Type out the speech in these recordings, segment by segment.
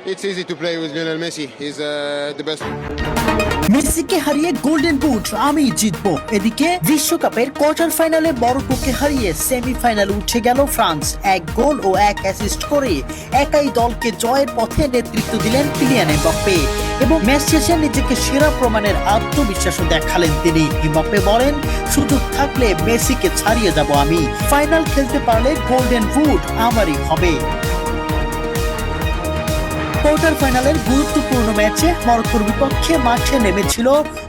It's easy to play with Lionel Messi. He's the best. মেসিকে হারিয়ে golden boot আমি জিতবো। এদিকে বিশ্বকাপের কোয়ার্টার ফাইনালে মরক্কোকে হারিয়ে সেমিফাইনালে উঠে গেল ফ্রান্স। এক গোল ও এক অ্যাসিস্ট করে একাই দলকে জয়ের পথে নেতৃত্ব দিলেন কিলিয়ান এমবাপ্পে এবং ম্যাচ শেষে নিজেকে সেরা প্রমাণের আত্মবিশ্বাসও দেখালেন তিনি। এমবাপ্পে বলেন, সুযোগ থাকলে মেসিকে ছাড়িয়ে যাব আমি, ফাইনাল খেলতে পারলে গোল্ডেন বুট আমারই হবে। কোয়ার্টার ফাইনালের গুরুত্বপূর্ণ ম্যাচে মরক্কোর বিপক্ষে মাঠে নেমেছিল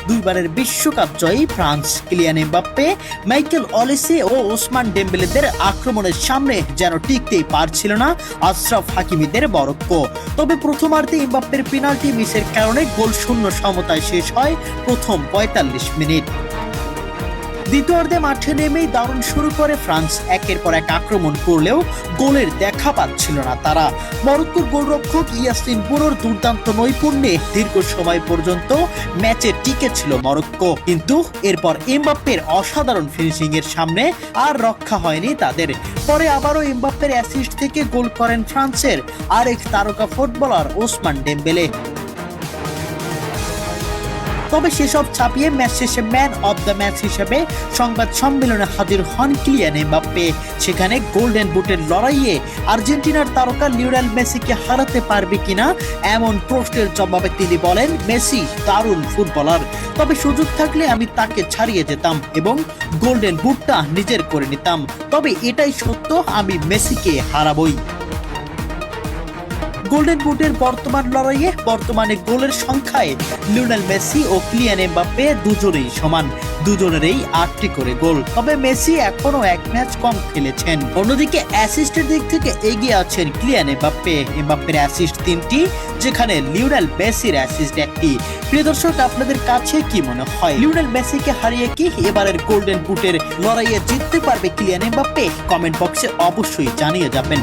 দুইবারের বিশ্বকাপ জয়ী France. Kylian Mbappe, Michael Olise ও ওসমান ডেম্বেলেদের আক্রমণের সামনে যেন টিকতেই পারছিল না আশরাফ হাকিমিদের মরক্কো। তবে প্রথমার্ধে এমবাপ্পের পেনাল্টি মিসের কারণে গোল শূন্য সমতায় শেষ হয় প্রথম ৪৫ মিনিট। দ্বিতীয়ার্ধে মাঠে নেমেই দারুণ শুরু করে ফ্রান্স। একের পর এক আক্রমণ করলেও গোলের দেখা পাচ্ছিল না তারা। মরক্কোর গোলরক্ষক ইয়াসিন বুনোর দুর্দান্ত নৈপুণ্যে দীর্ঘ সময় পর্যন্ত ম্যাচে টিকে ছিল মরক্কো, কিন্তু এরপর এমবাপ্পের অসাধারণ ফিনিশিং এর সামনে আর রক্ষা হয়নি তাদের। পরে আবারও এমবাপ্পের অ্যাসিস্ট থেকে গোল করেন ফ্রান্সের আরেক তারকা ফুটবলার ওসমান ডেম্বেলে। তবে সেসব ছাপিয়ে ম্যাচ শেষে ম্যান অব দ্য ম্যাচ হিসেবে সংবাদ সম্মেলনে হাজির হন কিলিয়ান এমবাপ্পে। সেখানে গোল্ডেন বুটের লড়াইয়ে আর্জেন্টিনার তারকা লিওনেল মেসিকে হারাতে পারবে কিনা এমন প্রশ্নের জবাবে তিনি বলেন, মেসি দারুণ ফুটবলার, তবে সুযোগ থাকলে আমি তাকে ছাড়িয়ে যেতাম এবং গোল্ডেন বুটটা নিজের করে নিতাম, তবে এটাই সত্য, আমি মেসিকে হারাবই। গোল্ডেন বুটের বর্তমান লড়াইয়ে বর্তমানে গোলের সংখ্যায় লিওনেল মেসি ও কিলিয়ান এমবাপ্পে দুজনেই সমান, দুজনেরই ৮টি করে গোল। তবে মেসি এখনো এক ম্যাচ কম খেলেছেন। অন্যদিকে অ্যাসিস্টের দিক থেকে এগিয়ে আছেন কিলিয়ান এমবাপ্পে। এমবাপ্পের অ্যাসিস্ট ৩টি, যেখানে লিওনেল মেসির অ্যাসিস্ট ১টি। প্রিয় দর্শক, আপনাদের কাছে কি মনে হয়, লিওনেল মেসিকে হারিয়ে কি এবারের গোল্ডেন বুটের লড়াইয়ে জিততে পারবে কিলিয়ান এমবাপ্পে? কমেন্ট বক্সে অবশ্যই জানিয়ে যাবেন।